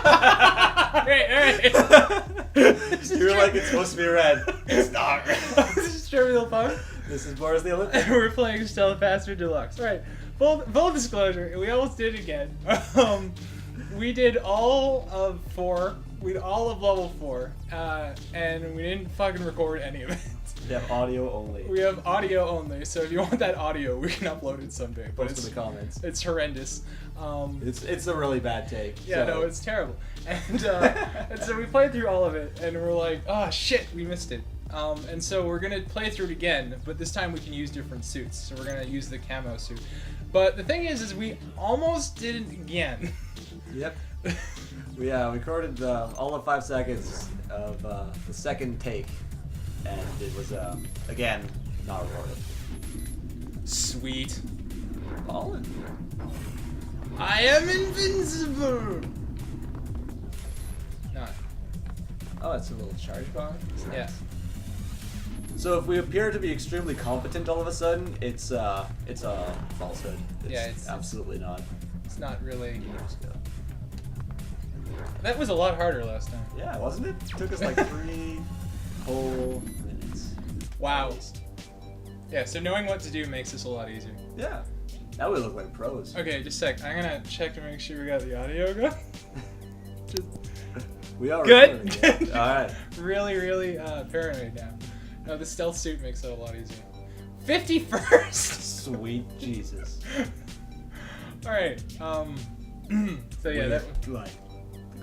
Alright. You're like, it's supposed to be red. It's not red. This is Trivial Punk. This is Boris the Olympic. And we're playing Stealth Bastard Deluxe. Alright, full disclosure, we almost did it again. We did all of 4. We did all of level 4. And we didn't fucking record any of it. We have audio only. We have audio only, so if you want that audio, we can upload it someday. But Post in the comments. It's horrendous. It's a really bad take. Yeah, so. no, it's terrible. And so we played through all of it, and we're like, oh shit, we missed it. And so we're gonna play through it again, but this time we can use different suits. So we're gonna use the camo suit. But the thing is we almost did it again. Yep. We recorded all of 5 seconds of the second take, and it was again not recorded. Sweet. Ballin'. I am invincible. Not. Oh, it's a little charge bar. Nice. Yeah. So if we appear to be extremely competent all of a sudden, it's a falsehood. It's absolutely not. It's not really. Years ago. That was a lot harder last time. Yeah, wasn't it? It took us like 3 whole minutes. Wow. Yeah, so knowing what to do makes this a lot easier. Yeah. Now we look like pros. Okay, just a sec. I'm gonna check to make sure we got the audio going. We are good. Good. All right. Really paranoid now. No, the stealth suit makes it a lot easier. 51st. Sweet Jesus. All right. So yeah, that like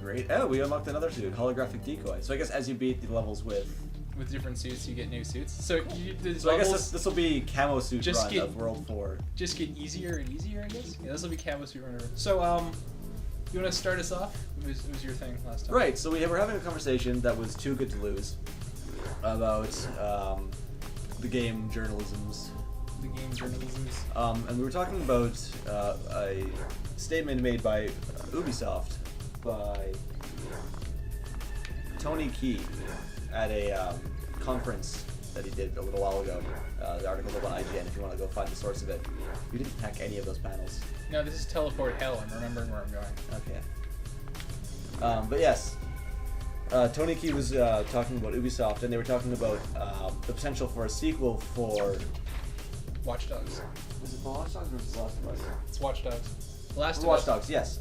great. Oh, we unlocked another suit, holographic decoy. So I guess as you beat the levels with different suits, you get new suits. So I guess this will be camo suit run of World 4. Just get easier and easier, I guess. Yeah, this will be camo suit run. So you want to start us off? It was your thing last time. Right. So we were having a conversation that was too good to lose about the game journalisms. The game journalisms. And we were talking about a statement made by Ubisoft by Tony Key at a conference that he did a little while ago. The article's up on IGN if you want to go find the source of it. You didn't hack any of those panels. No, this is Teleport Hell. I'm remembering where I'm going. Okay. But yes, Tony Key was talking about Ubisoft, and they were talking about the potential for a sequel for Watch Dogs. Was it for Watch Dogs or was it Last of Us? It's Watch Dogs. Last of Us. Watch Dogs, yes.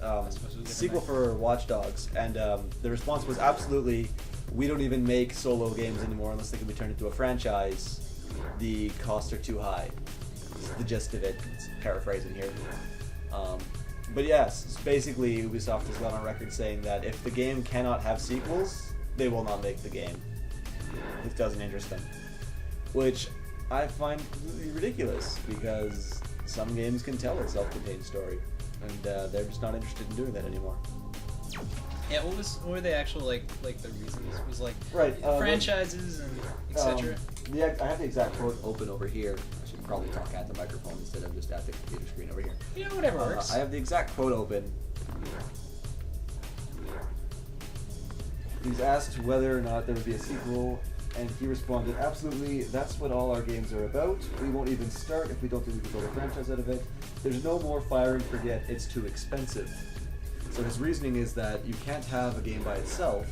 Sequel for Watch Dogs, and the response was absolutely, we don't even make solo games anymore unless they can be turned into a franchise. The costs are too high. It's the gist of it. It's paraphrasing here. But yes, basically Ubisoft has gone on record saying that if the game cannot have sequels, they will not make the game. It doesn't interest them. Which I find completely ridiculous, because some games can tell a self-contained story, and they're just not interested in doing that anymore. Yeah, what were the actual like the reasons? It was like right, franchises and etc. I have the exact quote open over here. I should probably talk at the microphone instead of just at the computer screen over here. You know, whatever works. I have the exact quote open. He's asked whether or not there would be a sequel, and he responded, absolutely, that's what all our games are about. We won't even start if we don't think we can build a franchise out of it. There's no more fire and forget, it's too expensive. So his reasoning is that you can't have a game by itself,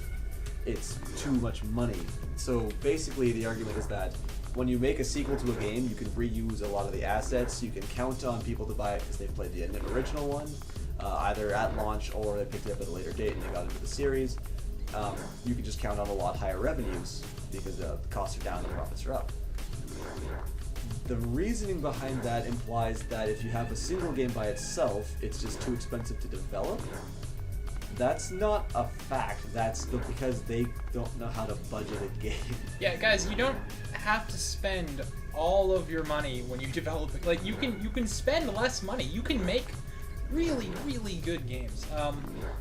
it's too much money. So basically the argument is that when you make a sequel to a game, you can reuse a lot of the assets, you can count on people to buy it because they've played the original one, either at launch or they picked it up at a later date and they got into the series. You can just count on a lot higher revenues because the costs are down and the profits are up. The reasoning behind that implies that if you have a single game by itself, it's just too expensive to develop. That's not a fact. That's because they don't know how to budget a game. Yeah, guys, you don't have to spend all of your money when you develop it. Like you can spend less money. You can make really good games.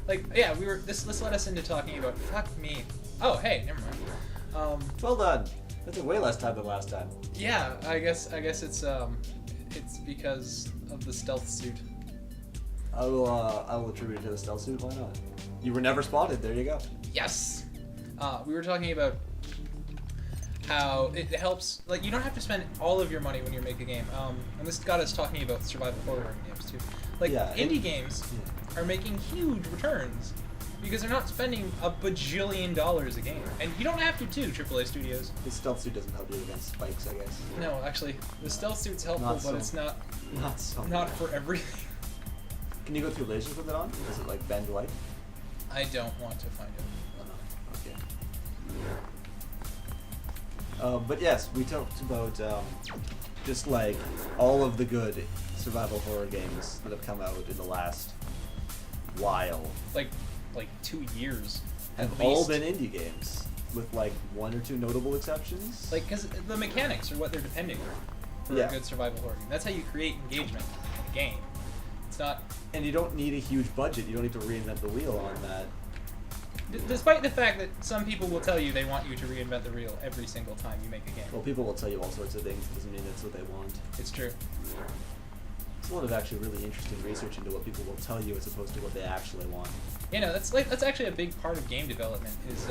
This led us into talking about fuck me. Oh, hey, never mind. Well done. That took way less time than last time. Yeah, I guess it's because of the stealth suit. I will attribute it to the stealth suit. Why not? You were never spotted. There you go. Yes. We were talking about how it helps. Like you don't have to spend all of your money when you make a game. And this got us talking about survival horror games too. Like indie games are making huge returns because they're not spending a bajillion dollars a game, and you don't have to too. AAA studios. The stealth suit doesn't help you against spikes, I guess. No, actually, the stealth suit's helpful, Not but so. it's not Not for everything. Can you go through lasers with it on? Does it like bend light? I don't want to find it. Okay. But yes, we talked about just like all of the good survival horror games that have come out in the last while. Like 2 years. Have at all least. been indie games, with like 1 or 2 notable exceptions. Like, because the mechanics are what they're depending on for Yeah. a good survival horror game. That's how you create engagement in a game. It's not... And you don't need a huge budget. You don't need to reinvent the wheel on that. Despite the fact that some people will tell you they want you to reinvent the wheel every single time you make a game. Well, people will tell you all sorts of things. It doesn't mean that's what they want. It's true. It's a lot of actually really interesting research into what people will tell you as opposed to what they actually want. You know, that's actually a big part of game development is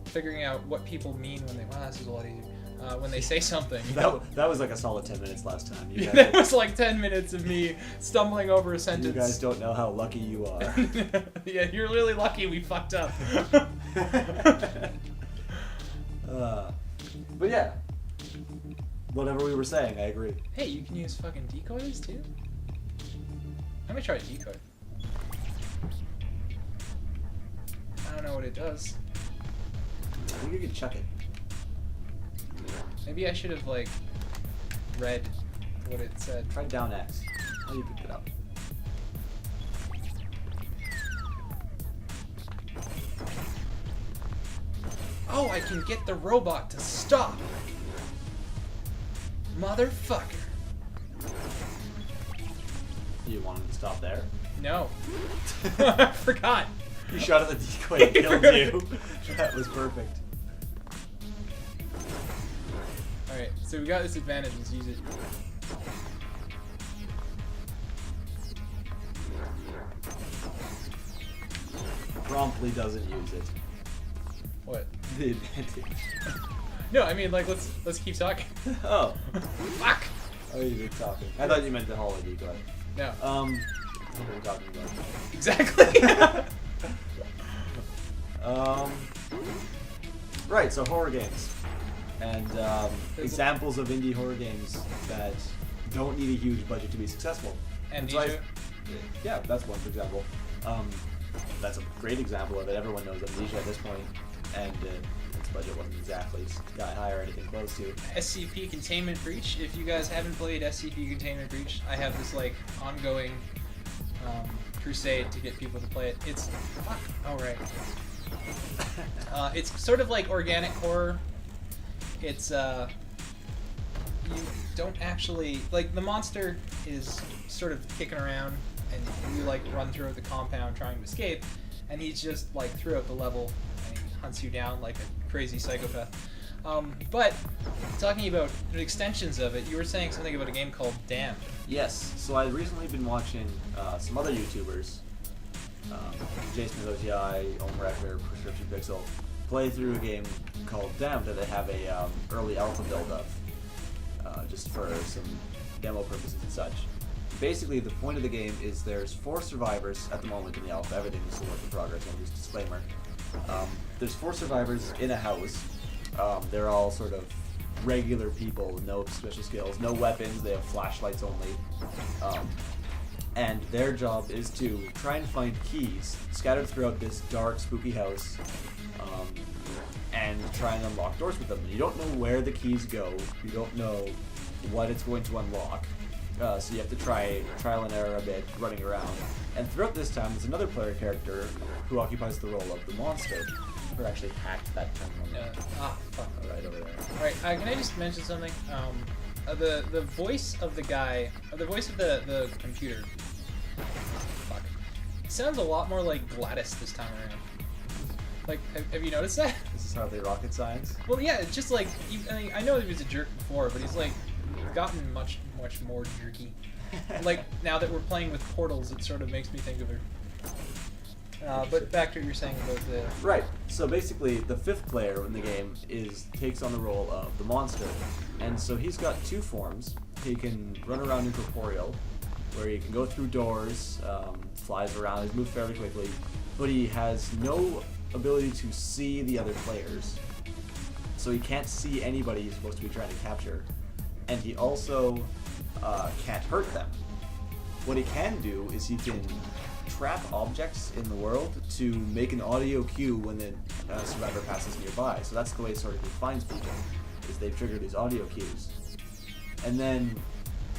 figuring out what people mean when they... Wow, this is a lot easier. When they say something. You know? That was like a solid 10 minutes last time. You guys, That was like 10 minutes of me stumbling over a sentence. you guys don't know how lucky you are. Yeah, you're really lucky we fucked up. But yeah, whatever we were saying, I agree. Hey, you can use fucking decoys too? Let me try a decoy. I don't know what it does. I think you could chuck it. Maybe I should have, like, read what it said. Try down X. Oh, you picked it up. Oh, I can get the robot to stop! Motherfucker. You wanted to stop there? No. I forgot. You shot at the decoy and killed you. That was perfect. Alright, so we got this advantage, let's use it. Promptly doesn't use it. What? The advantage. No, I mean, like, let's keep talking. Oh. Fuck! Oh, you were talking. I thought you meant the holiday decoy. No. What are we talking about? Exactly! Right, so horror games. And examples of indie horror games that don't need a huge budget to be successful. Amnesia? Yeah, that's one, for example. That's a great example of it. Everyone knows Amnesia at this point, and its budget wasn't exactly sky high or anything close to. SCP Containment Breach. If you guys haven't played SCP Containment Breach, I have this, like, ongoing crusade to get people to play it. It's... Fuck. Oh, right. It's sort of like organic horror. It's, you don't actually... Like, the monster is sort of kicking around, and you, like, run through the compound trying to escape, and he's just, like, throughout the level, and he hunts you down like a crazy psychopath. But, talking about the extensions of it, you were saying something about a game called Damned. Yes, so I've recently been watching some other YouTubers, Jason OTI, Omrecker, Prescription Pixel, play through a game called Damned that they have a early alpha build of, just for some demo purposes and such. Basically, the point of the game is there's 4 survivors at the moment in the alpha. Everything is still work in progress, I'll use disclaimer. There's 4 survivors in a house. They're all sort of regular people, no special skills, no weapons, they have flashlights only. And their job is to try and find keys scattered throughout this dark, spooky house, and try and unlock doors with them. You don't know where the keys go, you don't know what it's going to unlock, so you have to try trial and error a bit, running around. And throughout this time, there's another player character who occupies the role of the monster. Or actually hacked that terminal. Fuck. Right over there. Alright, can I just mention something? The voice of the guy, the voice of the computer, fuck, it sounds a lot more like GLaDOS this time around. Like, have you noticed that? This is hardly rocket science. Well, yeah, it's just like, I know he was a jerk before, but he's like, gotten much more jerky. Like, now that we're playing with portals, it sort of makes me think of her. But back to what you're saying about the... Right, so basically the 5th player in the game takes on the role of the monster. And so he's got 2 forms. He can run around incorporeal, where he can go through doors, flies around, he moves fairly quickly. but he has no ability to see the other players. So he can't see anybody he's supposed to be trying to capture. And he also can't hurt them. What he can do is he can trap objects in the world to make an audio cue when the survivor passes nearby. So that's the way sort of he finds people, is they trigger these audio cues. And then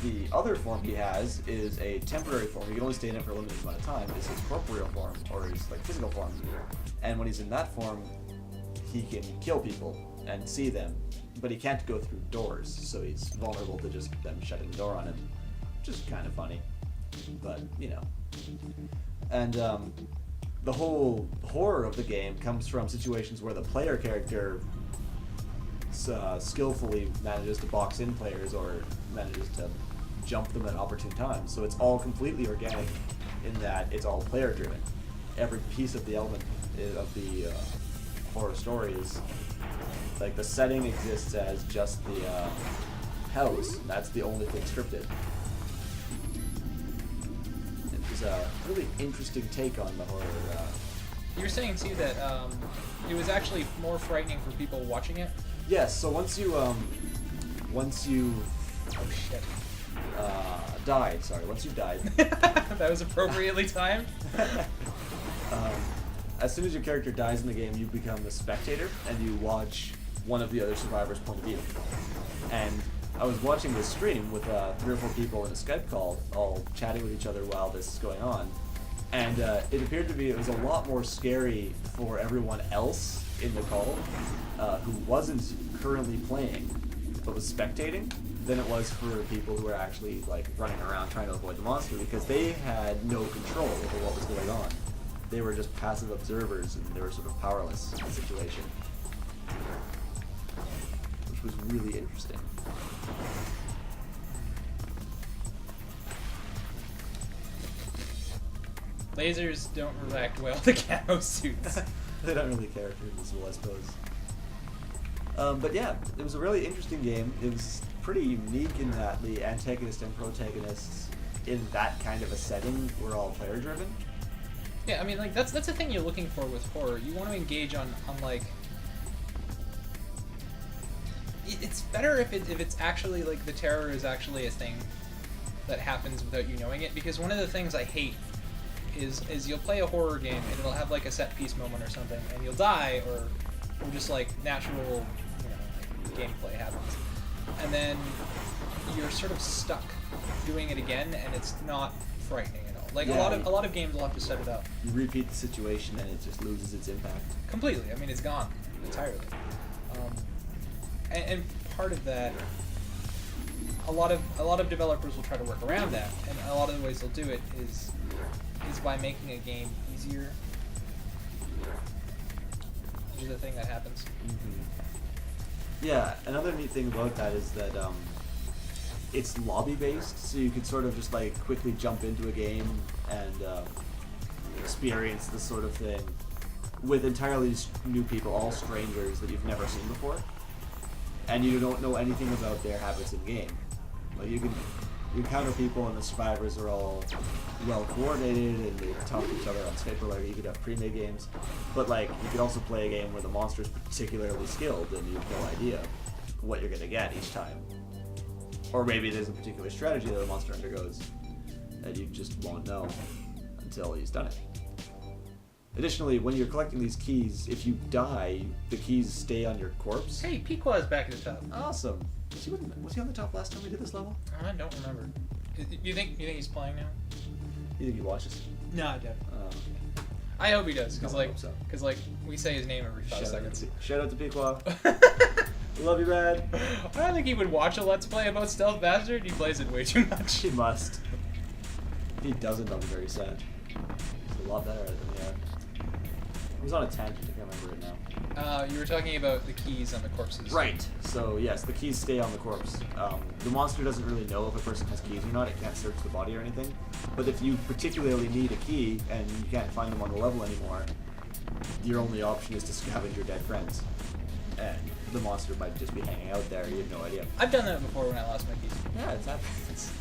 the other form he has is a temporary form. He can only stay in it for a limited amount of time. Is his corporeal form, or his like physical form. And when he's in that form, he can kill people and see them, but he can't go through doors, so he's vulnerable to just them shutting the door on him, which is kind of funny, but you know. And the whole horror of the game comes from situations where the player character skillfully manages to box in players or manages to jump them at opportune times. So it's all completely organic in that it's all player driven. Every piece of the element of the horror story is like the setting exists as just the house. And that's the only thing scripted. It was a really interesting take on the horror. You were saying too that it was actually more frightening for people watching it. Yes. So once you Oh shit. died. Sorry. Once you died. That was appropriately timed. As soon as your character dies in the game, you become the spectator and you watch one of the other survivors' point of view. And I was watching this stream with 3 or 4 people in a Skype call, all chatting with each other while this is going on. And it appeared to be it was a lot more scary for everyone else in the call who wasn't currently playing but was spectating than it was for people who were actually like running around trying to avoid the monster, because they had no control over what was going on. They were just passive observers and they were sort of powerless in the situation, which was really interesting. Lasers don't react well to camo suits. They don't really care if you're invisible, I suppose. But yeah, it was a really interesting game. It was pretty unique in that the antagonist and protagonists in that kind of a setting were all player driven. Yeah, I mean, like that's the thing you're looking for with horror. You want to engage on like. It's better if it's actually like the terror is actually a thing that happens without you knowing it. Because one of the things I hate is you'll play a horror game and it'll have like a set piece moment or something, and you'll die or just like natural, like, gameplay happens, and then you're sort of stuck doing it again, and it's not frightening at all. Like Yeah, a lot of games will have to set it up. You repeat the situation and it just loses its impact. Completely. I mean, it's gone entirely. And part of that, a lot of developers will try to work around that, and a lot of the ways they'll do it is by making a game easier, which is a thing that happens. Mm-hmm. Yeah, another neat thing about that is that it's lobby based, so you can sort of just like quickly jump into a game and experience this sort of thing with entirely new people, all strangers that you've never seen before, and you don't know anything about their habits in game. Like you encounter people and the survivors are all well coordinated and they talk to each other on Skype, or like you could have pre-made games, but like you could also play a game where the monster is particularly skilled and you have no idea what you're gonna get each time, or maybe there's a particular strategy that the monster undergoes that you just won't know until he's done it. Additionally, when you're collecting these keys, if you die, the keys stay on your corpse. Hey, Pequod's back at the top. Awesome. Was he on the top last time we did this level? I don't remember. You think he's playing now? You think he watches? No, I don't. I hope he does, because I hope so. we say his name every 5 seconds. Shout out to Pequod. Love you, man. I don't think he would watch a Let's Play about Stealth Bastard. He plays it way too much. He must. If he doesn't, I'm very sad. He's a lot better at it than we are. He was on a tangent, I can't remember it now. You were talking about the keys on the corpses. Right. So yes, the keys stay on the corpse. The monster doesn't really know if a person has keys or not. It can't search the body or anything. But if you particularly need a key and you can't find them on the level anymore, your only option is to scavenge your dead friends. And the monster might just be hanging out there. You have no idea. I've done that before when I lost my keys. Yeah, it's happens.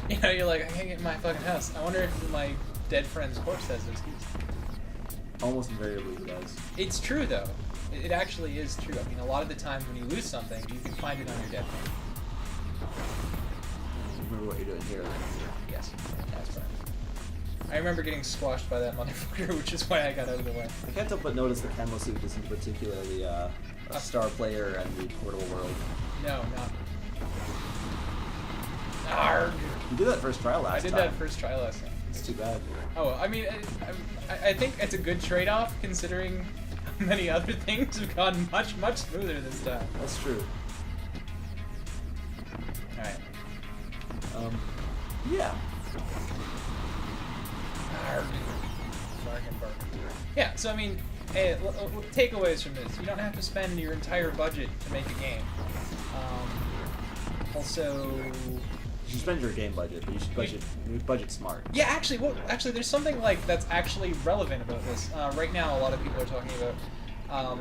You know, you're like, I can't get in my fucking house. I wonder if my dead friend's corpse has those keys. Almost invariably it does. It's true though. It actually is true. I mean, a lot of the times when you lose something, you can find it on your deathbed. Remember what you're doing here. Yes, that's right. I remember getting squashed by that motherfucker, which is why I got out of the way. I can't help but notice the camo suit isn't particularly a star player and the portable world. No, not. Arrgh. You did that first trial last time. I did that first trial last time. It's too bad. Oh, I mean, I think it's a good trade-off considering many other things have gone much, much smoother this time. That's true. Alright. Yeah. Bargain. Yeah, so I mean, hey, takeaways from this. You don't have to spend your entire budget to make a game. Also... You should spend your game budget, but you should budget smart. Yeah, actually, there's something like that's actually relevant about this. Right now, a lot of people are talking about.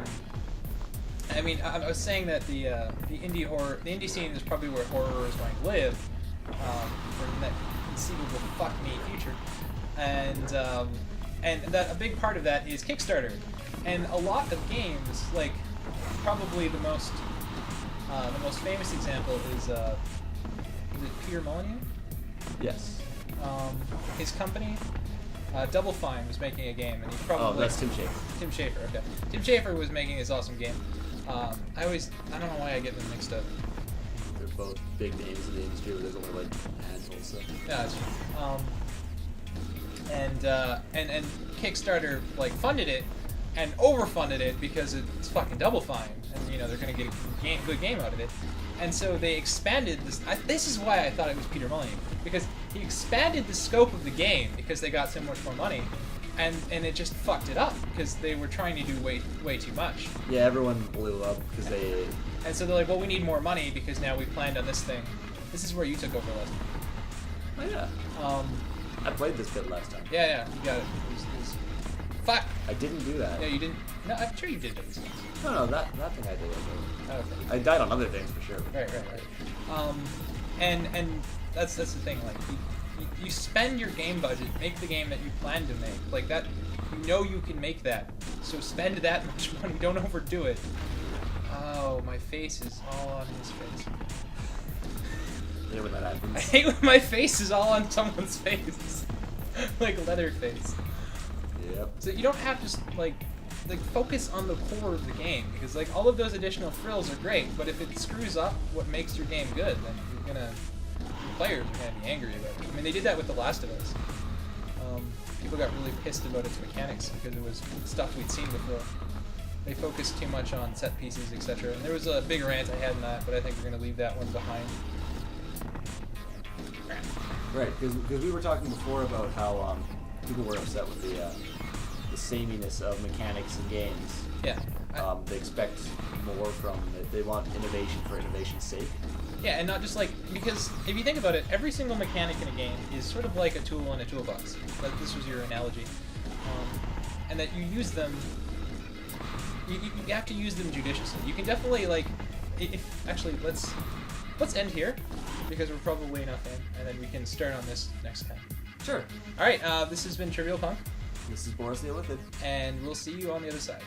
I mean, I was saying that the indie scene is probably where horror is going to live for that conceivable fuck me future, and that a big part of that is Kickstarter, and a lot of games, like probably the most famous example is it Peter Molyneux? Yes. His company, Double Fine, was making a game, and he's probably... Oh, that's Tim Schafer. Tim Schafer, okay. Tim Schafer was making this awesome game. I don't know why I get them mixed up. They're both big names in the industry, but there's only like a handful, so... Yeah, that's true. And Kickstarter, like, funded it, and overfunded it because it's fucking Double Fine, and, you know, they're gonna get a good game out of it. And so they expanded this. This is why I thought it was Peter Molyneux, because he expanded the scope of the game because they got so much more money, and it just fucked it up because they were trying to do way too much. Yeah, everyone blew up because they. And so they're like, well, we need more money because now we planned on this thing. This is where you took over last time. Oh yeah. I played this bit last time. Yeah, you got it. Fuck. I didn't do that. No, you didn't. No, I'm sure you did at least. No, that thing I did. Okay. I died on other things for sure. Right. And that's the thing. Like, you spend your game budget, make the game that you plan to make. Like that, you know you can make that. So spend that much money. Don't overdo it. Oh, my face is all on his face. I hate when that happens. I hate when my face is all on someone's face, like Leatherface. Yep. So you don't have to like focus on the core of the game, because like all of those additional frills are great, but if it screws up what makes your game good, then your players are gonna be angry about it. I mean, they did that with The Last of Us. People got really pissed about its mechanics because it was stuff we'd seen before. They focused too much on set pieces, etc. And there was a big rant I had in that, but I think we're gonna leave that one behind. Right, because we were talking before about how people were upset with the sameness of mechanics in games. Yeah. They expect more from it. They want innovation for innovation's sake. Yeah, and not just like, because if you think about it, every single mechanic in a game is sort of like a tool in a toolbox. Like this was your analogy. And that you use them, you have to use them judiciously. You can definitely like, actually let's end here, because we're probably enough in, and then we can start on this next time. Sure. Alright, this has been Trivial Punk. This is Boris the Illithid. And we'll see you on the other side.